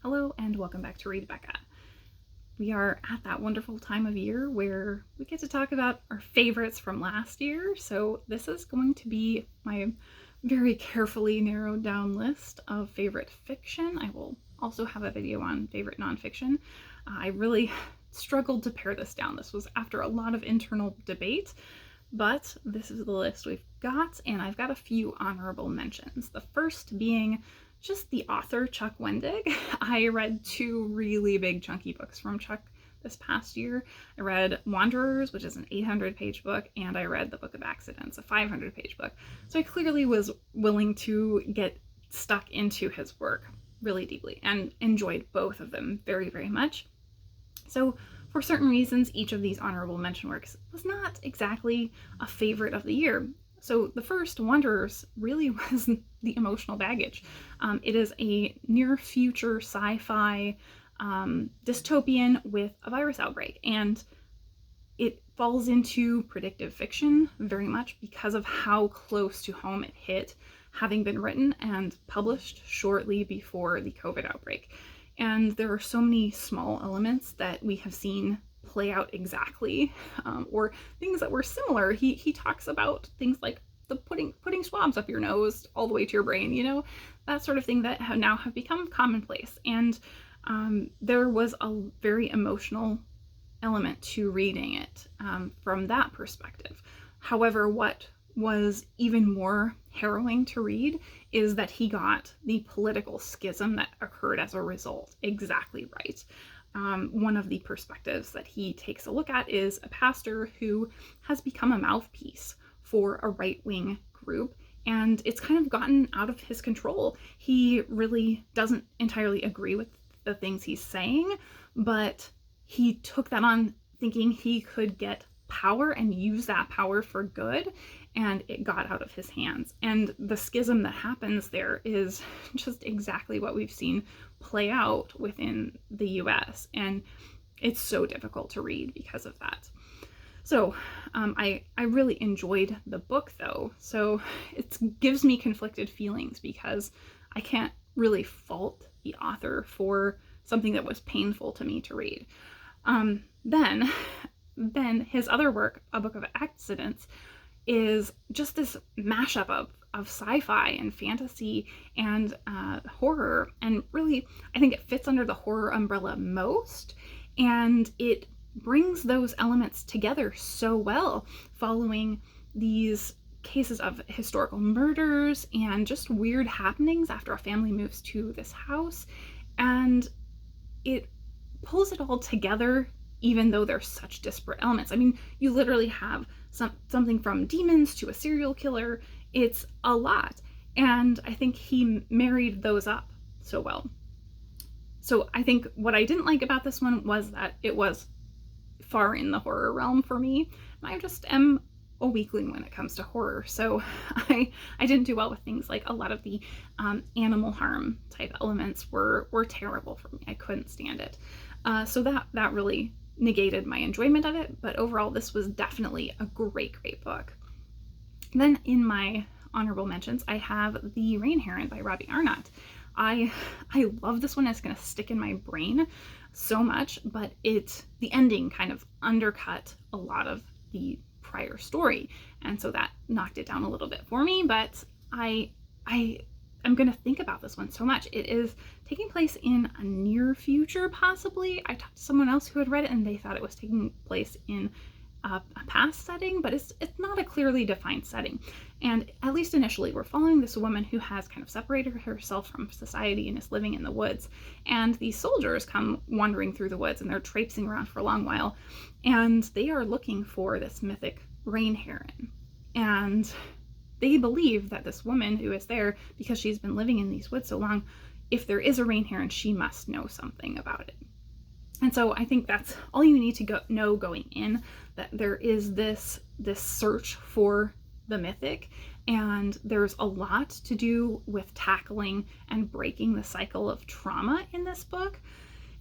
Hello and welcome back to Read Becca. We are at that wonderful time of year where we get to talk about our favorites from last year. So this is going to be my very carefully narrowed down list of favorite fiction. I will also have a video on favorite nonfiction. I really struggled to pare this down. This was after a lot of internal debate, but this is the list we've got, and I've got a few honorable mentions. The first being just the author, Chuck Wendig. I read two really big chunky books from Chuck this past year. I read Wanderers, which is an 800-page book, and I read The Book of Accidents, a 500-page book. So I clearly was willing to get stuck into his work really deeply and enjoyed both of them very, very much. So for certain reasons, each of these honorable mention works was not exactly a favorite of the year. So the first, Wanderers, really was the emotional baggage. It is a near-future sci-fi dystopian with a virus outbreak, and it falls into predictive fiction very much because of how close to home it hit, having been written and published shortly before the COVID outbreak. And there are so many small elements that we have seen play out exactly, or things that were similar. He talks about things like the putting swabs up your nose all the way to your brain, you know, that sort of thing that now have become commonplace. And there was a very emotional element to reading it from that perspective. However, what was even more harrowing to read is that he got the political schism that occurred as a result exactly right. One of the perspectives that he takes a look at is a pastor who has become a mouthpiece for a right-wing group, and it's kind of gotten out of his control. He really doesn't entirely agree with the things he's saying, but he took that on thinking he could get power and use that power for good, and it got out of his hands. And the schism that happens there is just exactly what we've seen play out within the US, and it's so difficult to read because of that. So I really enjoyed the book though, so it gives me conflicted feelings because I can't really fault the author for something that was painful to me to read. Then his other work, A Book of Accidents, is just this mashup of sci-fi and fantasy and horror, and really I think it fits under the horror umbrella most, and it brings those elements together so well, following these cases of historical murders and just weird happenings after a family moves to this house, and it pulls it all together even though there's such disparate elements. I mean, you literally have something from demons to a serial killer. It's a lot, and I think he married those up so well. So I think what I didn't like about this one was that it was far in the horror realm for me. I just am a weakling when it comes to horror, so I didn't do well with things like a lot of the animal harm type elements were terrible for me. I couldn't stand it. So that really negated my enjoyment of it, but overall this was definitely a great book. Then in my honorable mentions, I have The Rain Heron by Robbie Arnott. I love this one. It's going to stick in my brain so much, but the ending kind of undercut a lot of the prior story, and so that knocked it down a little bit for me. But I'm going to think about this one so much. It is taking place in a near future, possibly. I talked to someone else who had read it, and they thought it was taking place in a past setting, but it's not a clearly defined setting. And at least initially, we're following this woman who has kind of separated herself from society and is living in the woods. And these soldiers come wandering through the woods, and they're traipsing around for a long while, and they are looking for this mythic rain heron. And they believe that this woman who is there, because she's been living in these woods so long, if there is a rain heron, she must know something about it. And so I think that's all you need to know going in, that there is this search for the mythic, and there's a lot to do with tackling and breaking the cycle of trauma in this book.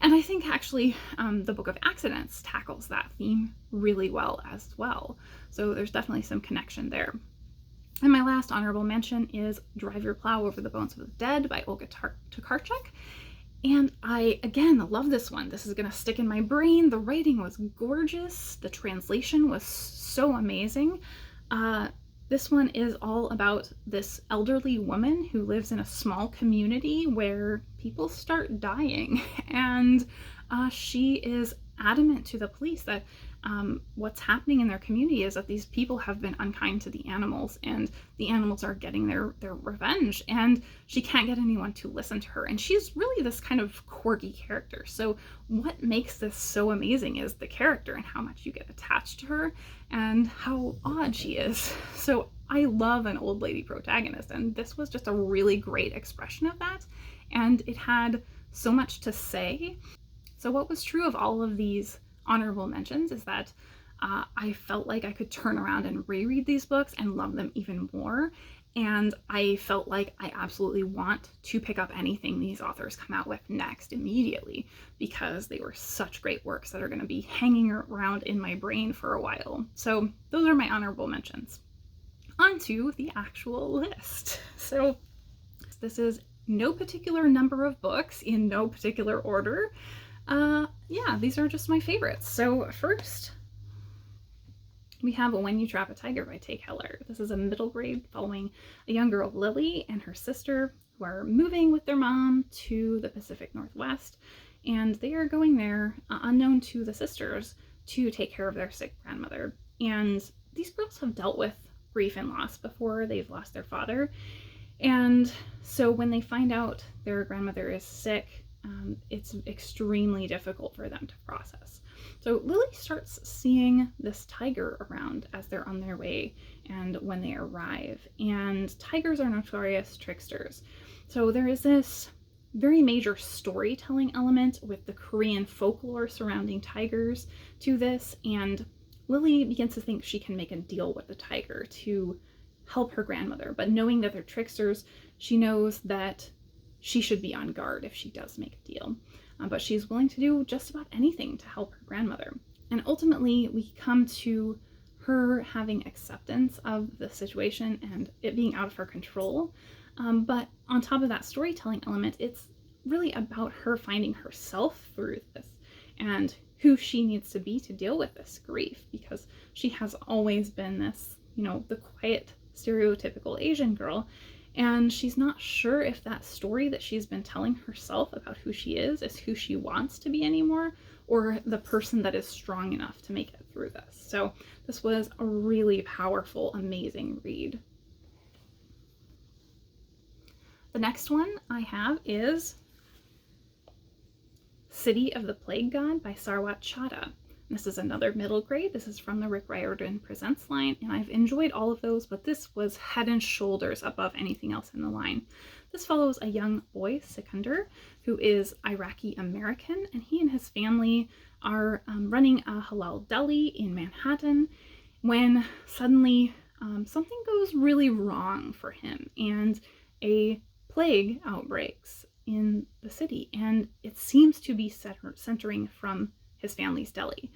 And I think actually the Book of Accidents tackles that theme really well as well. So there's definitely some connection there. And my last honorable mention is Drive Your Plow Over the Bones of the Dead by Olga Tokarczuk. And I, again, love this one. This is going to stick in my brain. The writing was gorgeous. The translation was so amazing. This one is all about this elderly woman who lives in a small community where people start dying. And she is adamant to the police that what's happening in their community is that these people have been unkind to the animals, and the animals are getting their revenge, and she can't get anyone to listen to her. And she's really this kind of quirky character. So what makes this so amazing is the character and how much you get attached to her and how odd she is. So I love an old lady protagonist, and this was just a really great expression of that, and it had so much to say. So what was true of all of these honorable mentions is that I felt like I could turn around and reread these books and love them even more. And I felt like I absolutely want to pick up anything these authors come out with next immediately, because they were such great works that are going to be hanging around in my brain for a while. So those are my honorable mentions. On to the actual list. So this is no particular number of books in no particular order. Yeah, these are just my favorites. So first, we have When You Trap a Tiger by Keller. This is a middle grade following a young girl, Lily, and her sister, who are moving with their mom to the Pacific Northwest, and they are going there, unknown to the sisters, to take care of their sick grandmother. And these girls have dealt with grief and loss before. They've lost their father, and so when they find out their grandmother is sick, it's extremely difficult for them to process. So Lily starts seeing this tiger around as they're on their way and when they arrive. And tigers are notorious tricksters. So there is this very major storytelling element with the Korean folklore surrounding tigers to this. And Lily begins to think she can make a deal with the tiger to help her grandmother. But knowing that they're tricksters, she knows that she should be on guard if she does make a deal. But she's willing to do just about anything to help her grandmother. And ultimately, we come to her having acceptance of the situation and it being out of her control. But on top of that storytelling element, it's really about her finding herself through this and who she needs to be to deal with this grief, because she has always been this, the quiet, stereotypical Asian girl. And she's not sure if that story that she's been telling herself about who she is who she wants to be anymore, or the person that is strong enough to make it through this. So this was a really powerful, amazing read. The next one I have is City of the Plague God by Sarwat Chadda. This is another middle grade. This is from the Rick Riordan Presents line, and I've enjoyed all of those, but this was head and shoulders above anything else in the line. This follows a young boy, Sikander, who is Iraqi American, and he and his family are running a halal deli in Manhattan when suddenly something goes really wrong for him, and a plague outbreaks in the city, and it seems to be centering from his family's deli.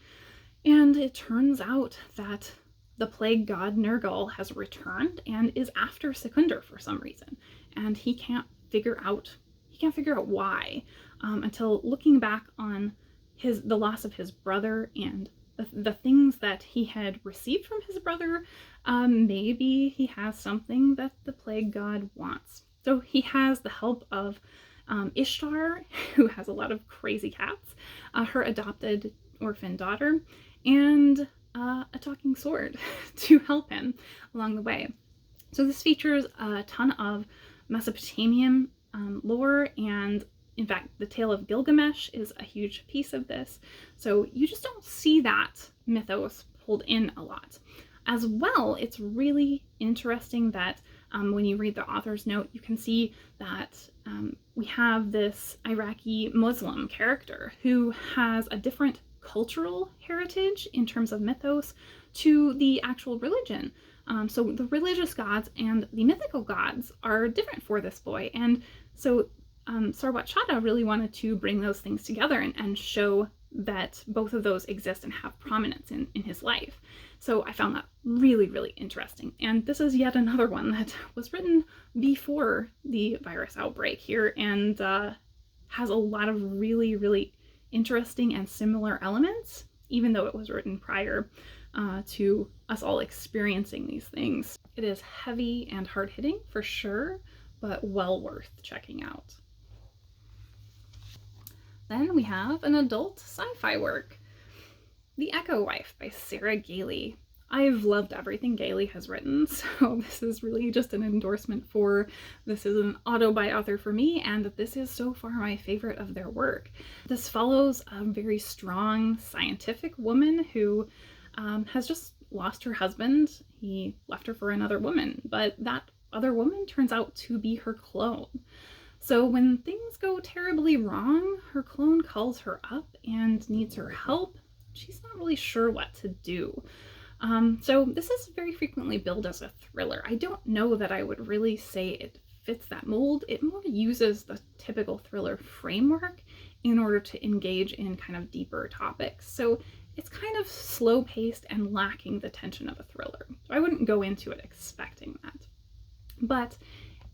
And it turns out that the plague god Nergal has returned and is after Sikander for some reason, and he can't figure out why until looking back on the loss of his brother and the things that he had received from his brother. Maybe he has something that the plague god wants. So he has the help of Ishtar, who has a lot of crazy cats, her adopted orphan daughter, and a talking sword to help him along the way. So this features a ton of Mesopotamian lore, and in fact, the tale of Gilgamesh is a huge piece of this. So you just don't see that mythos pulled in a lot. As well, it's really interesting that when you read the author's note, you can see that we have this Iraqi Muslim character who has a different cultural heritage in terms of mythos to the actual religion. So the religious gods and the mythical gods are different for this boy. And so Sarwat Chadda really wanted to bring those things together and show that both of those exist and have prominence in his life. So I found that really, really interesting. And this is yet another one that was written before the virus outbreak here, and has a lot of really, really interesting and similar elements, even though it was written prior to us all experiencing these things. It is heavy and hard-hitting for sure, but well worth checking out. Then we have an adult sci-fi work, The Echo Wife by Sarah Gailey. I've loved everything Gailey has written, so this is really just an endorsement for this is an auto by author for me, and this is so far my favorite of their work. This follows a very strong scientific woman who has just lost her husband. He left her for another woman, but that other woman turns out to be her clone. So when things go terribly wrong, her clone calls her up and needs her help. She's not really sure what to do. So this is very frequently billed as a thriller. I don't know that I would really say it fits that mold. It more uses the typical thriller framework in order to engage in kind of deeper topics. So it's kind of slow-paced and lacking the tension of a thriller. So I wouldn't go into it expecting that. But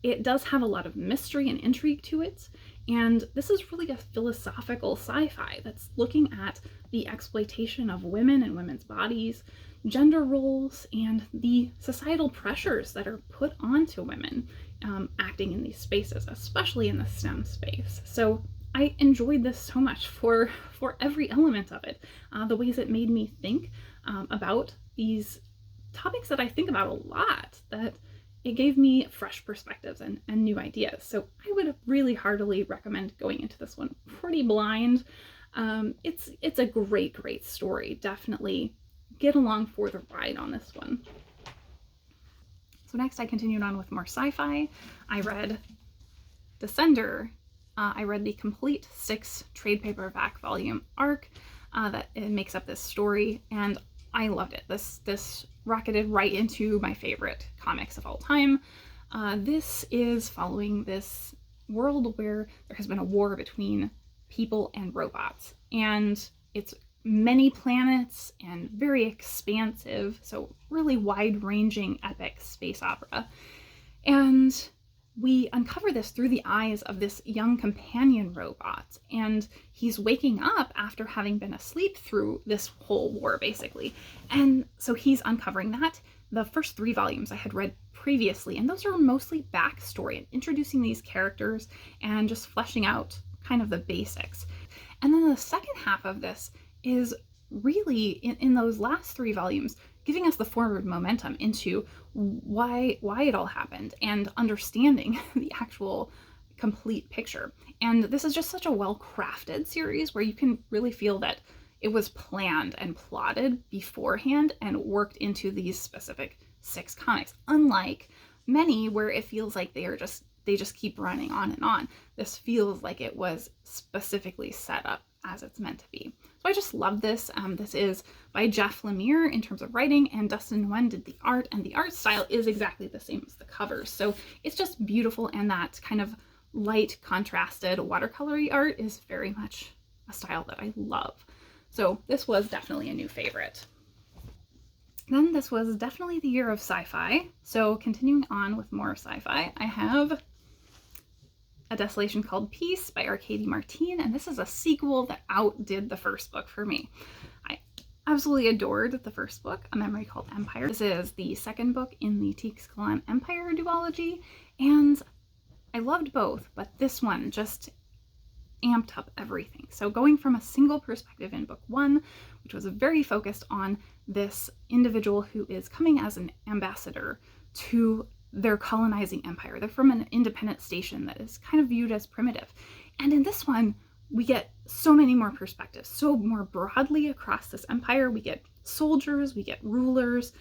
it does have a lot of mystery and intrigue to it, and this is really a philosophical sci-fi that's looking at the exploitation of women and women's bodies, gender roles, and the societal pressures that are put onto women acting in these spaces, especially in the STEM space. So I enjoyed this so much for every element of it, the ways it made me think about these topics that I think about a lot, that it gave me fresh perspectives and new ideas. So I would really heartily recommend going into this one pretty blind. It's a great story. Definitely get along for the ride on this one. So next I continued on with more sci-fi. I read Descender. I read the complete 6 trade paperback volume arc that it makes up this story, and I loved it. This rocketed right into my favorite comics of all time. This is following this world where there has been a war between people and robots, and it's many planets and very expansive, so really wide-ranging epic space opera. And we uncover this through the eyes of this young companion robot, and he's waking up after having been asleep through this whole war, basically. And so he's uncovering that. The first 3 volumes I had read previously, and those are mostly backstory and introducing these characters and just fleshing out kind of the basics. And then the second half of this is really, in those last 3 volumes, giving us the forward momentum into why it all happened and understanding the actual complete picture. And this is just such a well-crafted series where you can really feel that it was planned and plotted beforehand and worked into these specific 6 comics, unlike many where it feels like they just keep running on and on. This feels like it was specifically set up as it's meant to be. So I just love this. This is by Jeff Lemire in terms of writing, and Dustin Ngyuen did the art, and the art style is exactly the same as the covers. So it's just beautiful, and that kind of light contrasted watercolory art is very much a style that I love. So this was definitely a new favorite. Then this was definitely the year of sci-fi. So continuing on with more sci-fi, I have A Desolation Called Peace by Arkady Martine, and this is a sequel that outdid the first book for me. I absolutely adored the first book, A Memory Called Empire. This is the second book in the Tixkalan Empire duology, and I loved both, but this one just amped up everything. So going from a single perspective in book 1, which was very focused on this individual who is coming as an ambassador to their colonizing empire. They're from an independent station that is kind of viewed as primitive. And in this one, we get so many more perspectives, so more broadly across this empire. We get soldiers, we get rulers.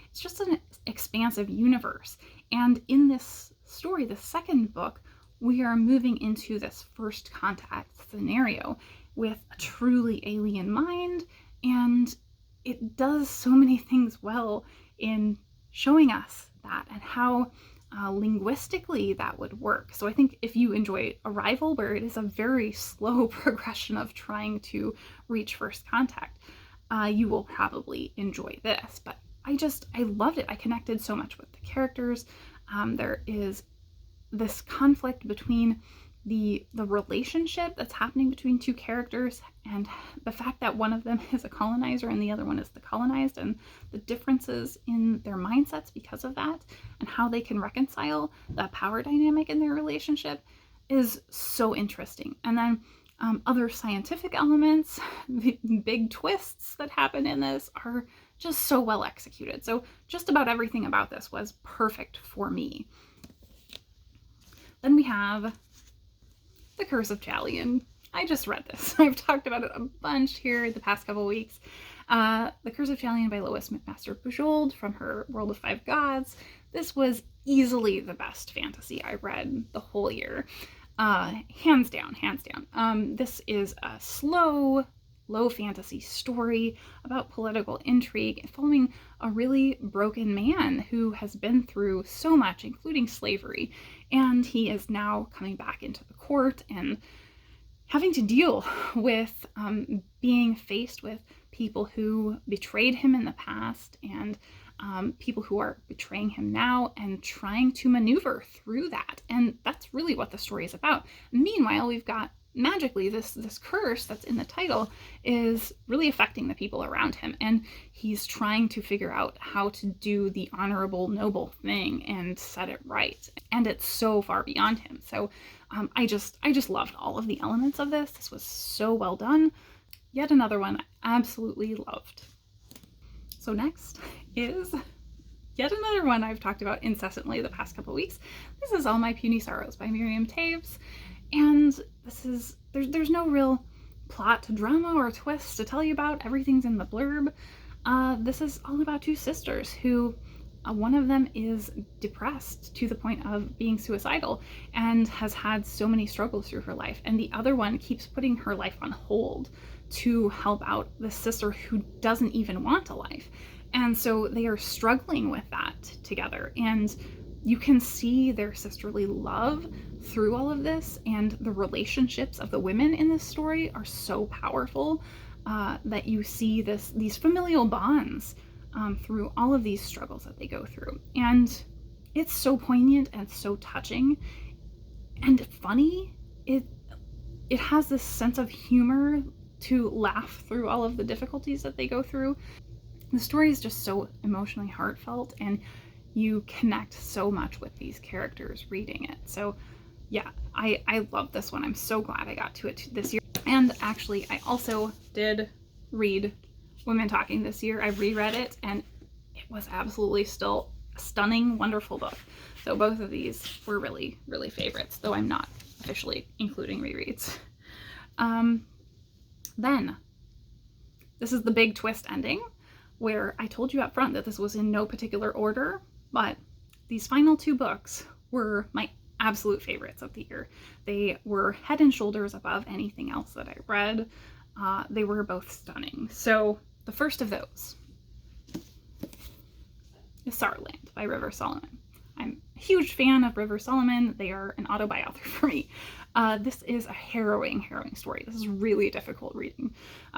It's just an expansive universe. And in this story, the second book, we are moving into this first contact scenario with a truly alien mind, and it does so many things well in showing us that and how linguistically that would work. So I think if you enjoy Arrival, where it is a very slow progression of trying to reach first contact, you will probably enjoy this. But I loved it. I connected so much with the characters. There is this conflict between the relationship that's happening between two characters, and the fact that one of them is a colonizer and the other one is the colonized, and the differences in their mindsets because of that, and how they can reconcile the power dynamic in their relationship is so interesting. And then other scientific elements, the big twists that happen in this are just so well executed. So just about everything about this was perfect for me. Then we have The Curse of Chalion. I just read this. I've talked about it a bunch here the past couple weeks. The Curse of Chalion by Lois McMaster Bujold from her World of Five Gods. This was easily the best fantasy I read the whole year. Hands down, hands down. This is a slow, low fantasy story about political intrigue following a really broken man who has been through so much, including slavery, and he is now coming back into the court and having to deal with being faced with people who betrayed him in the past and people who are betraying him now, and trying to maneuver through that. And that's really what the story is about. Meanwhile, we've got magically this curse that's in the title is really affecting the people around him, and he's trying to figure out how to do the honorable, noble thing and set it right. And it's so far beyond him. So I just loved all of the elements of this. This was so well done. Yet another one I absolutely loved. So next is yet another one I've talked about incessantly the past couple weeks. This is All My Puny Sorrows by Miriam Toews. And this is, there's no real plot to drama or twist to tell you about. Everything's in the blurb. This is all about two sisters who, one of them is depressed to the point of being suicidal and has had so many struggles through her life. And the other one keeps putting her life on hold to help out the sister who doesn't even want a life. And so they are struggling with that together. And you can see their sisterly love through all of this, and the relationships of the women in this story are so powerful that you see these familial bonds through all of these struggles that they go through. And it's so poignant and so touching and funny. It has this sense of humor to laugh through all of the difficulties that they go through. The story is just so emotionally heartfelt, and you connect so much with these characters reading it. So yeah, I love this one. I'm so glad I got to it this year. And actually, I also did read Women Talking this year. I reread it, and it was absolutely still a stunning, wonderful book. So both of these were really, really favorites, though I'm not officially including rereads. Then, this is the big twist ending, where I told you up front that this was in no particular order, but these final two books were my absolute favorites of the year. They were head and shoulders above anything else that I read. They were both stunning. So the first of those is Sarwat by River Solomon. I'm a huge fan of River Solomon. They are an autobiography for me. This is a harrowing story. This is really difficult reading.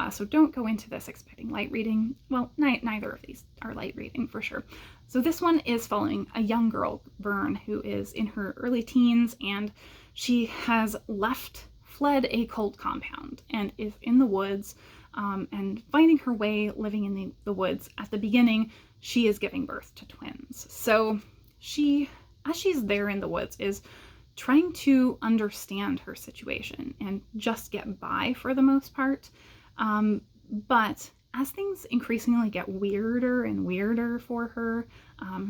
So don't go into this expecting light reading. Well, neither of these are light reading for sure. So this one is following a young girl, Vern, who is in her early teens, and she has fled a cult compound and is in the woods and finding her way living in the woods. At the beginning, she is giving birth to twins. So she, as she's there in the woods, is trying to understand her situation and just get by for the most part. But as things increasingly get weirder and weirder for her,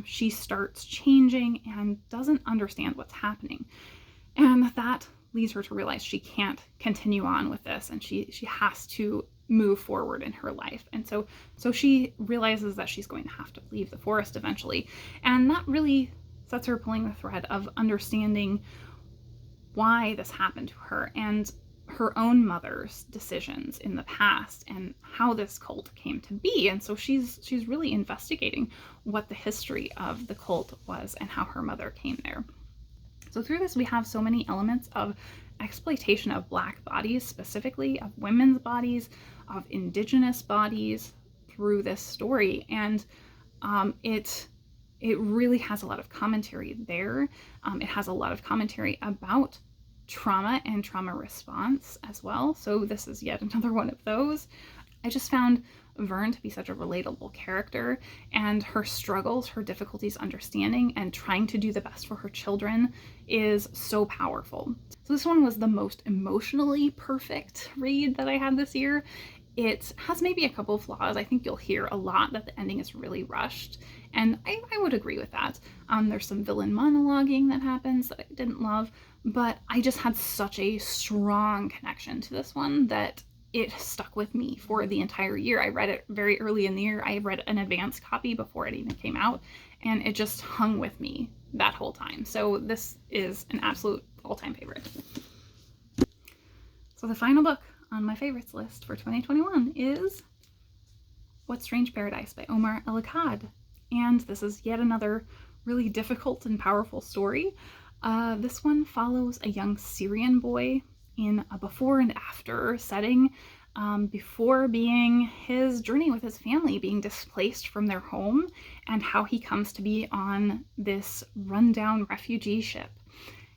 she starts changing and doesn't understand what's happening. And that leads her to realize she can't continue on with this, and she has to move forward in her life. And so she realizes that she's going to have to leave the forest eventually. And that really sets her pulling the thread of understanding why this happened to her and her own mother's decisions in the past and how this cult came to be. And so she's really investigating what the history of the cult was and how her mother came there. So through this, we have so many elements of exploitation of Black bodies, specifically of women's bodies, of Indigenous bodies through this story. And it really has a lot of commentary there. It has a lot of commentary about trauma and trauma response as well. So this is yet another one of those. I just found Vern to be such a relatable character, and her struggles, her difficulties understanding and trying to do the best for her children is so powerful. So this one was the most emotionally perfect read that I had this year. It has maybe a couple of flaws. I think you'll hear a lot that the ending is really rushed, and I would agree with that. There's some villain monologuing that happens that I didn't love, but I just had such a strong connection to this one that it stuck with me for the entire year. I read it very early in the year. I read an advance copy before it even came out, and it just hung with me that whole time. So this is an absolute all-time favorite. So the final book on my favorites list for 2021 is What Strange Paradise by Omar El-Akkad. And this is yet another really difficult and powerful story. This one follows a young Syrian boy in a before and after setting, before being his journey with his family, being displaced from their home, and how he comes to be on this rundown refugee ship.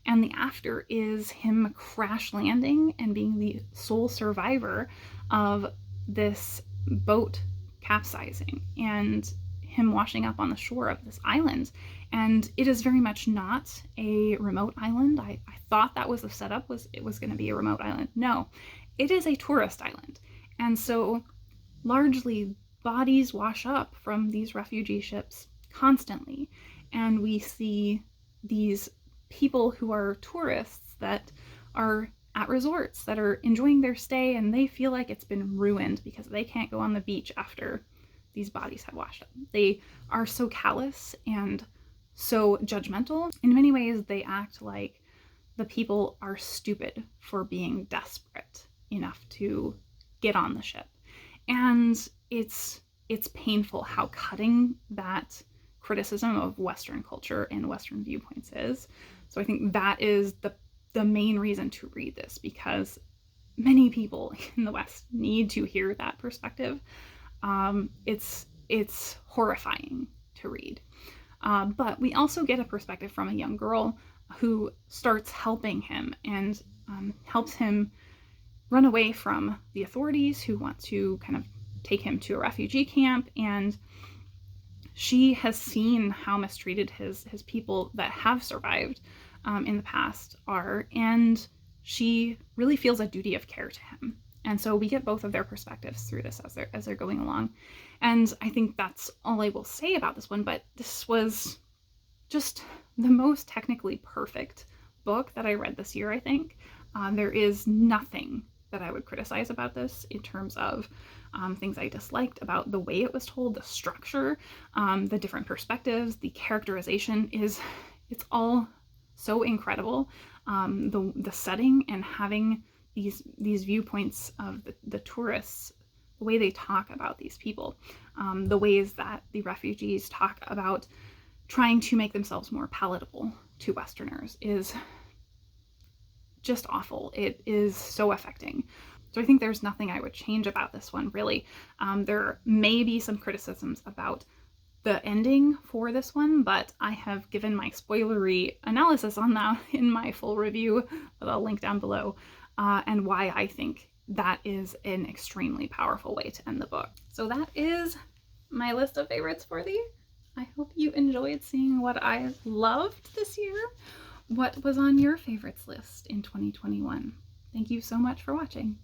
And the after is him crash landing and being the sole survivor of this boat capsizing and him washing up on the shore of this island. And it is very much not a remote island. I thought that was the setup, it was going to be a remote island. No, it is a tourist island. And so largely bodies wash up from these refugee ships constantly. And we see these people who are tourists that are at resorts that are enjoying their stay, and they feel like it's been ruined because they can't go on the beach after these bodies have washed up. They are so callous and so judgmental. In many ways, they act like the people are stupid for being desperate enough to get on the ship. And it's painful how cutting that criticism of Western culture and Western viewpoints is. So I think that is the main reason to read this, because many people in the West need to hear that perspective. It's horrifying to read. But we also get a perspective from a young girl who starts helping him and helps him run away from the authorities who want to kind of take him to a refugee camp. And she has seen how mistreated his people that have survived in the past are, and she really feels a duty of care to him. And so we get both of their perspectives through this as they're going along. And I think that's all I will say about this one, but this was just the most technically perfect book that I read this year, I think. There is nothing that I would criticize about this in terms of things I disliked about the way it was told, the structure, the different perspectives, the characterization it's all so incredible. The setting and having these viewpoints of the tourists, the way they talk about these people, the ways that the refugees talk about trying to make themselves more palatable to Westerners is just awful. It is so affecting. So I think there's nothing I would change about this one, really. There may be some criticisms about the ending for this one, but I have given my spoilery analysis on that in my full review that I'll link down below, and why I think that is an extremely powerful way to end the book. So that is my list of favorites for the year. I hope you enjoyed seeing what I loved this year. What was on your favorites list in 2021? Thank you so much for watching.